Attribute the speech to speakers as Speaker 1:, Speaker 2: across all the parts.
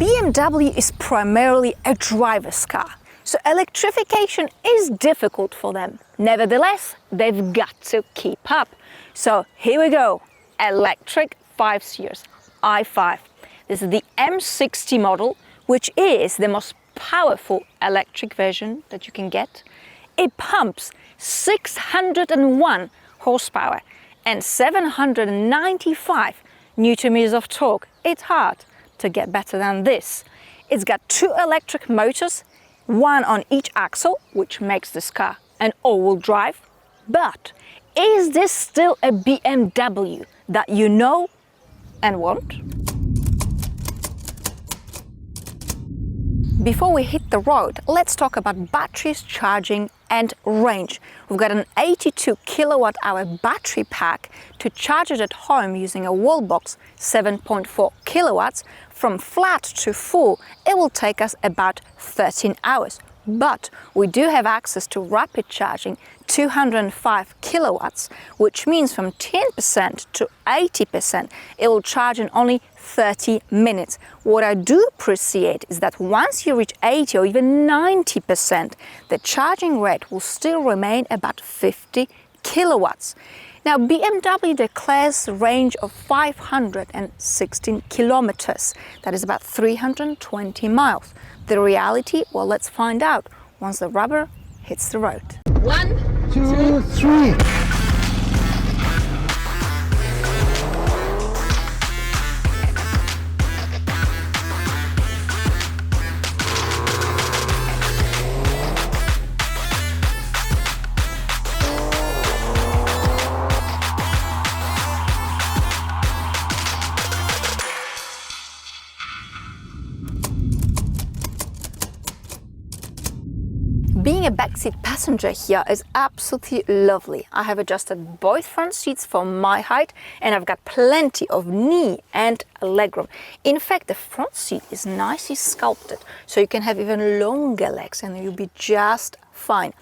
Speaker 1: BMW is primarily a driver's car, so electrification is difficult for them. Nevertheless, they've got to keep up. So here we go, electric 5 Series i5. This is the M60 model, which is the most powerful electric version that you can get. It pumps 601 horsepower and 795 Newton meters of torque. It's hard to get better than this. It's got 2 electric motors, one on each axle, which makes this car an all-wheel drive. But is this still a BMW that you know and want? Before we hit the road, let's talk about batteries, charging and range. We've got an 82 kilowatt hour battery pack to charge it at home using a wall box, 7.4 kilowatts. From flat to full, it will take us about 13 hours. But we do have access to rapid charging, 205 kilowatts, which means from 10% to 80%, it will charge in only 30 minutes. What I do appreciate is that once you reach 80 or even 90%, the charging rate will still remain about 50 kilowatts. Now, BMW declares a range of 516 kilometers. That is about 320 miles. The reality, well, let's find out once the rubber hits the road. 1, 2, 3. Being a backseat passenger here is absolutely lovely. I have adjusted both front seats for my height and I've got plenty of knee and legroom. In fact, the front seat is nicely sculpted, so you can have even longer legs and you'll be just fine.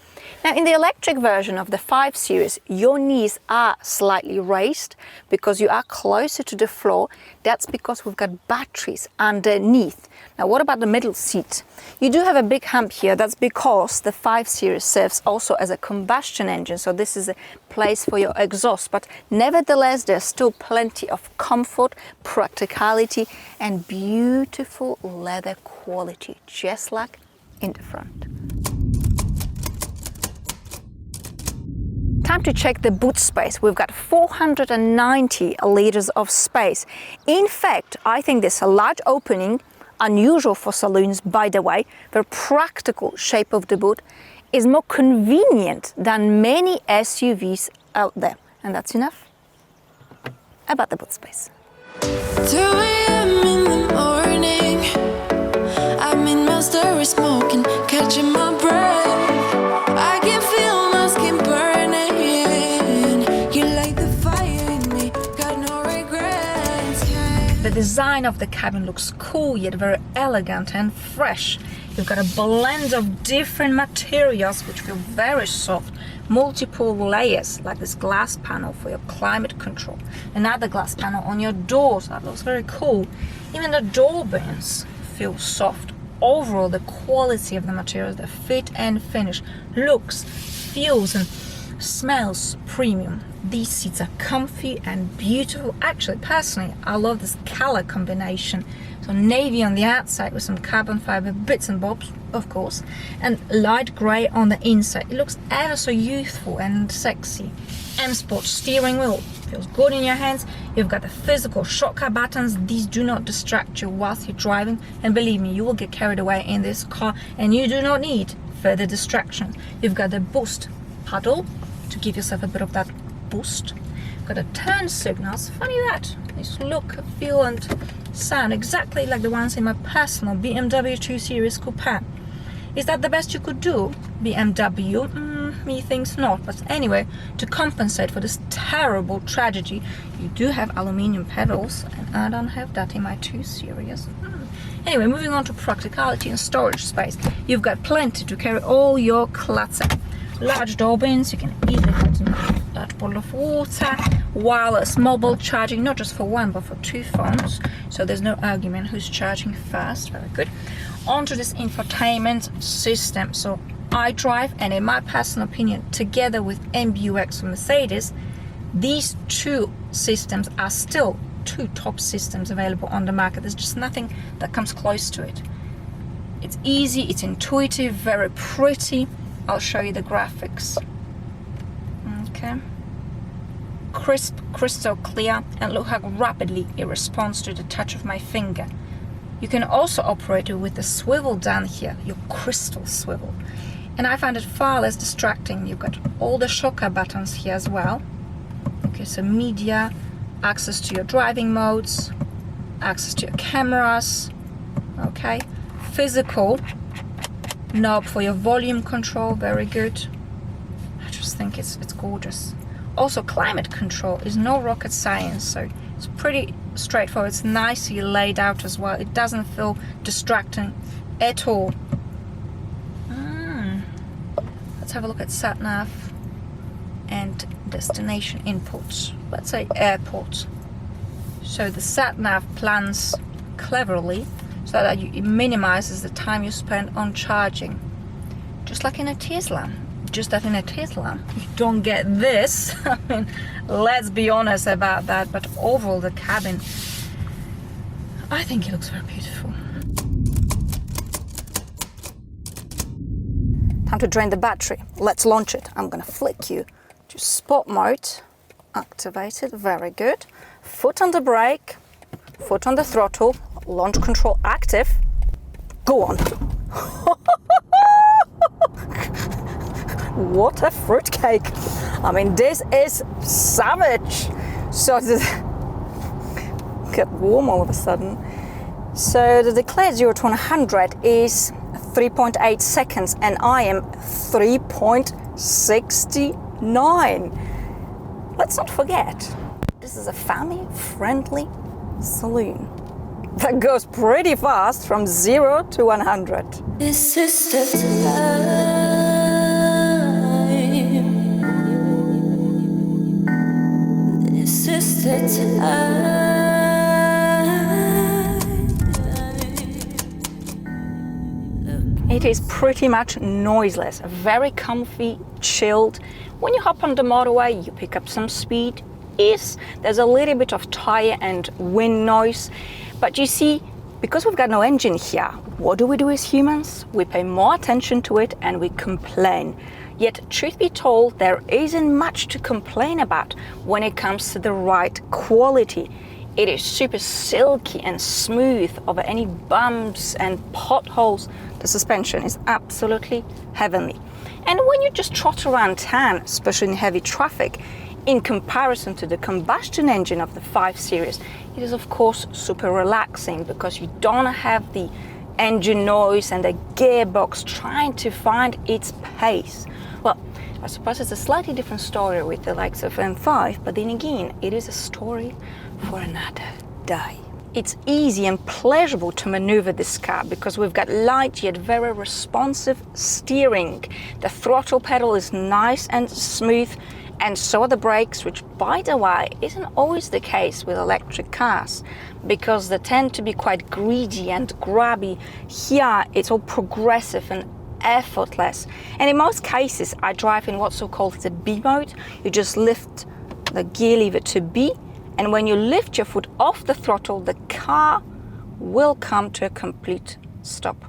Speaker 1: Now, in the electric version of the 5 Series, your knees are slightly raised because you are closer to the floor. That's because we've got batteries underneath. Now, what about the middle seat? You do have a big hump here. That's because the 5 Series serves also as a combustion engine, so this is a place for your exhaust. But nevertheless, there's still plenty of comfort, practicality, and beautiful leather quality, just like in the front. Time to check the boot space. We've got 490 liters of space. In fact, I think this large opening, unusual for saloons by the way, the practical shape of the boot is more convenient than many SUVs out there. And that's enough about the boot space.
Speaker 2: 2 a.m. in the morning, I'm in my story smoking, catching my breath. I can feel my skin burning. You light the fire in me, got no regrets.
Speaker 1: The design of the cabin looks cool yet very elegant and fresh. You've got a blend of different materials which feel very soft, multiple layers like this glass panel for your climate control, another glass panel on your doors, that looks very cool. Even the door bins feel soft. Overall, the quality of the materials, the fit and finish, looks, feels and smells premium. These seats are comfy and beautiful. Actually, personally, I love this color combination. So navy on the outside with some carbon fiber bits and bobs, of course, and light gray on the inside. It looks ever so youthful and sexy. M Sport steering wheel feels good in your hands. You've got the physical shortcut buttons. These do not distract you whilst you're driving, and believe me, you will get carried away in this car and you do not need further distractions. You've got the boost pedal to give yourself a bit of that boost. You've got the turn signals. Funny that these look, feel and sound exactly like the ones in my personal BMW 2 Series Coupe. Is that the best you could do? BMW? Methinks not. But anyway, to compensate for this terrible tragedy, you do have aluminium pedals, and I don't have that in my 2 Series. Anyway, moving on to practicality and storage space. You've got plenty to carry all your clutter. Large door bins, you can easily put in that bottle of water. wireless mobile charging, not just for one but for two phones, so there's no argument who's charging first. Very good. Onto this infotainment system. So iDrive, and in my personal opinion, together with MBUX from Mercedes, these two systems are still two top systems available on the market. There's just nothing that comes close to it. It's easy, it's intuitive, very pretty. I'll show you the graphics. Okay. Crisp, crystal clear, and look how rapidly it responds to the touch of my finger. You can also operate it with the swivel down here, your crystal swivel. And I find it far less distracting. You've got all the shocker buttons here as well. Okay, so media, access to your driving modes, access to your cameras, okay. Physical knob for your volume control, very good. I just think it's gorgeous. Also, climate control is no rocket science, so it's pretty straightforward. It's nicely laid out as well. It doesn't feel distracting at all. Let's have a look at sat-nav and destination inputs. Let's say airport. So the sat-nav plans cleverly so that it minimizes the time you spend on charging. Just like in a Tesla. Just that in a Tesla, you don't get this. I mean, let's be honest about that. But overall, the cabin, I think it looks very beautiful. Time to drain the battery. Let's launch it. I'm gonna flick you to sport mode. Activated, very good. Foot on the brake, foot on the throttle, launch control active. Go on. What a fruitcake. I mean, this is savage. So get warm all of a sudden. So the declared 0 to 100 is 3.8 seconds and I am 3.69. Let's not forget, this is a family-friendly saloon that goes pretty fast from 0 to 100.
Speaker 2: This is the time. This is the time.
Speaker 1: It is pretty much noiseless, very comfy, chilled. When you hop on the motorway, you pick up some speed. There's a little bit of tire and wind noise, but you see, because we've got no engine here, what do we do as humans? We pay more attention to it and we complain. Yet, truth be told, there isn't much to complain about when it comes to the ride quality. It is super silky and smooth over any bumps and potholes. The suspension is absolutely heavenly. And when you just trot around town, especially in heavy traffic, in comparison to the combustion engine of the 5 Series, it is of course super relaxing because you don't have the engine noise and the gearbox trying to find its pace. Well, I suppose it's a slightly different story with the likes of M5, but then again, it is a story for another day. It's easy and pleasurable to maneuver this car because we've got light yet very responsive steering. The throttle pedal is nice and smooth, and so are the brakes, which, by the way, isn't always the case with electric cars because they tend to be quite greedy and grabby. Here, it's all progressive and effortless. And in most cases, I drive in what's so-called the B mode. You just lift the gear lever to B, and when you lift your foot off the throttle, the car will come to a complete stop.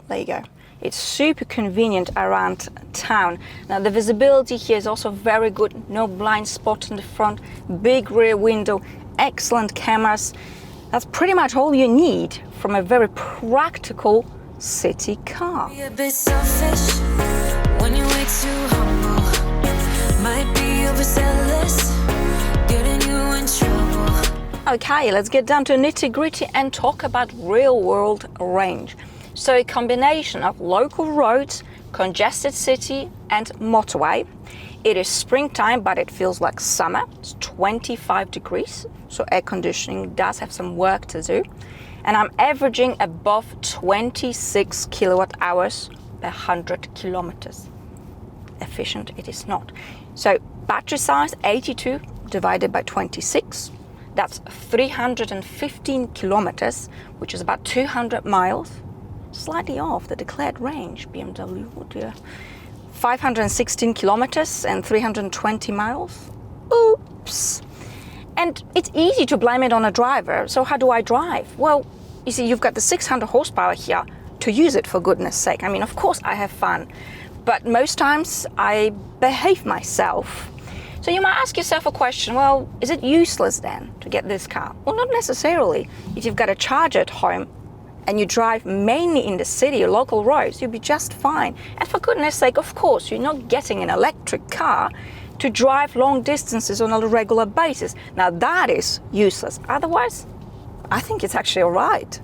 Speaker 1: There you go. It's super convenient around town. Now the visibility here is also very good. No blind spot in the front, big rear window, excellent cameras. That's pretty much all you need from a very practical city car.
Speaker 2: Be a bit selfish when you way too humble. Might be overzealous, getting you in trouble.
Speaker 1: Okay, let's get down to nitty-gritty and talk about real-world range. So a combination of local roads, congested city and motorway. It is springtime, but it feels like summer. It's 25 degrees, so air conditioning does have some work to do. And I'm averaging above 26 kilowatt hours per 100 kilometers. Efficient it is not. So battery size 82 divided by 26. That's 315 kilometers, which is about 200 miles. Slightly off the declared range, BMW, oh dear. 516 kilometers and 320 miles. Oops. And it's easy to blame it on a driver. So how do I drive? Well, you see, you've got the 600 horsepower here to use it, for goodness sake. I mean, of course I have fun, but most times I behave myself. So you might ask yourself a question, well, is it useless then to get this car? Well, not necessarily. If you've got a charger at home and you drive mainly in the city or local roads, you'll be just fine. And for goodness sake, of course, you're not getting an electric car to drive long distances on a regular basis. Now that is useless. Otherwise, I think it's actually all right.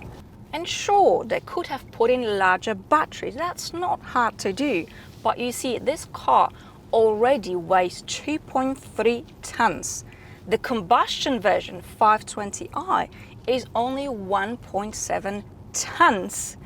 Speaker 1: And sure, they could have put in larger batteries. That's not hard to do. But you see, this car already weighs 2.3 tons. The combustion version 520i is only 1.7 tons.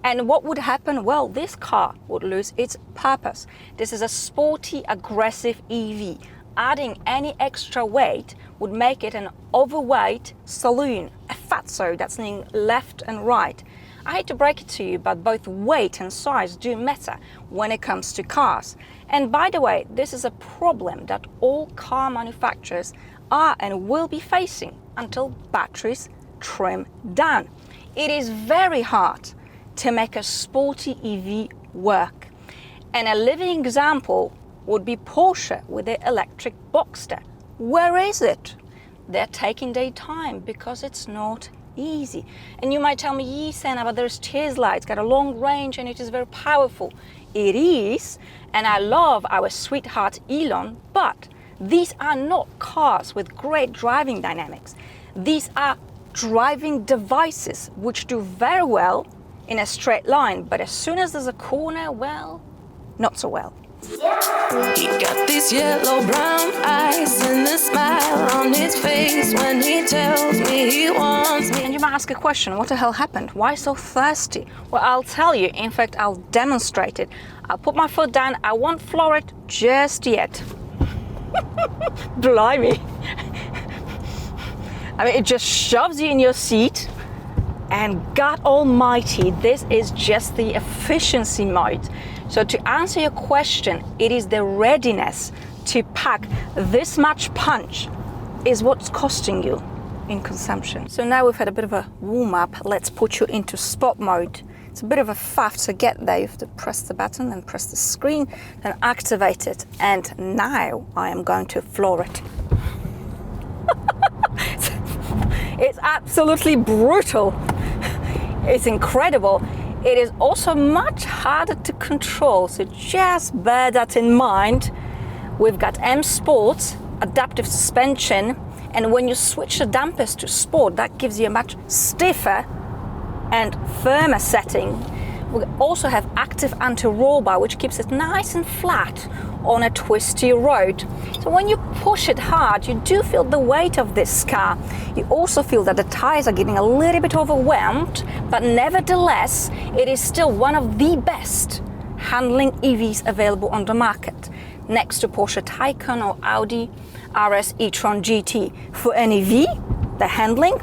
Speaker 1: And what would happen? Well, this car would lose its purpose. This is a sporty, aggressive EV. Adding any extra weight would make it an overweight saloon, a fatso that's leaning left and right. I hate to break it to you, but both weight and size do matter when it comes to cars. And by the way, this is a problem that all car manufacturers are and will be facing until batteries trim down. It is very hard to make a sporty EV work. And a living example would be Porsche with their electric Boxster. Where is it? They're taking their time because it's not easy. And you might tell me, yes, Senna, but there's Tesla, it's got a long range and it is very powerful. It is, and I love our sweetheart Elon, but these are not cars with great driving dynamics. These are driving devices which do very well in a straight line, but as soon as there's a corner, well, not so well.
Speaker 2: He got these yellow brown eyes and a smile on his face when he tells me he wants me.
Speaker 1: And you might ask a question, what the hell happened? Why so thirsty? Well, I'll tell you. In fact, I'll demonstrate it. I'll put my foot down. I won't floor it just yet. Blimey. I mean, it just shoves you in your seat. And God almighty, this is just the efficiency mode. So to answer your question, it is the readiness to pack this much punch is what's costing you in consumption. So now we've had a bit of a warm up, let's put you into sport mode. It's a bit of a faff to get there. You have to press the button, then press the screen, then activate it. And now I am going to floor it. It's absolutely brutal. It's incredible. It is also much harder to control, so just bear that in mind. We've got M Sport, adaptive suspension, and when you switch the dampers to Sport, that gives you a much stiffer and firmer setting. We also have active anti-roll bar, which keeps it nice and flat on a twisty road. So when you push it hard, you do feel the weight of this car. You also feel that the tires are getting a little bit overwhelmed, but nevertheless, it is still one of the best handling EVs available on the market, next to Porsche Taycan or Audi RS e-tron GT. For an EV, the handling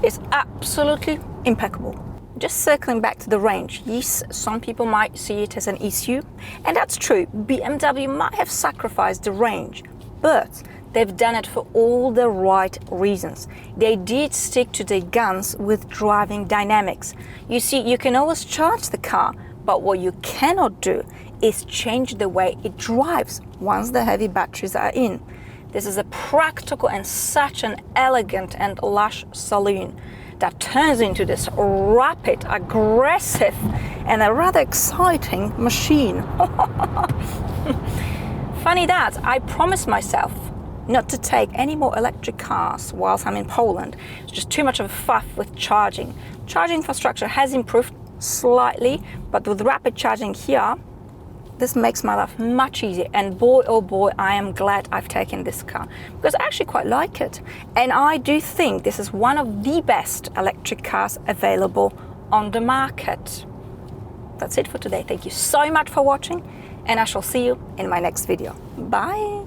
Speaker 1: is absolutely impeccable. Just circling back to the range, yes, some people might see it as an issue, and that's true. BMW might have sacrificed the range, but they've done it for all the right reasons. They did stick to their guns with driving dynamics. You see, you can always charge the car, but what you cannot do is change the way it drives once the heavy batteries are in. This is a practical and such an elegant and lush saloon that turns into this rapid, aggressive, and a rather exciting machine. Funny that, I promised myself not to take any more electric cars whilst I'm in Poland. It's just too much of a faff with charging. Charging infrastructure has improved slightly, but with rapid charging here, this makes my life much easier. And boy, oh boy, I am glad I've taken this car because I actually quite like it. And I do think this is one of the best electric cars available on the market. That's it for today. Thank you so much for watching, and I shall see you in my next video. Bye.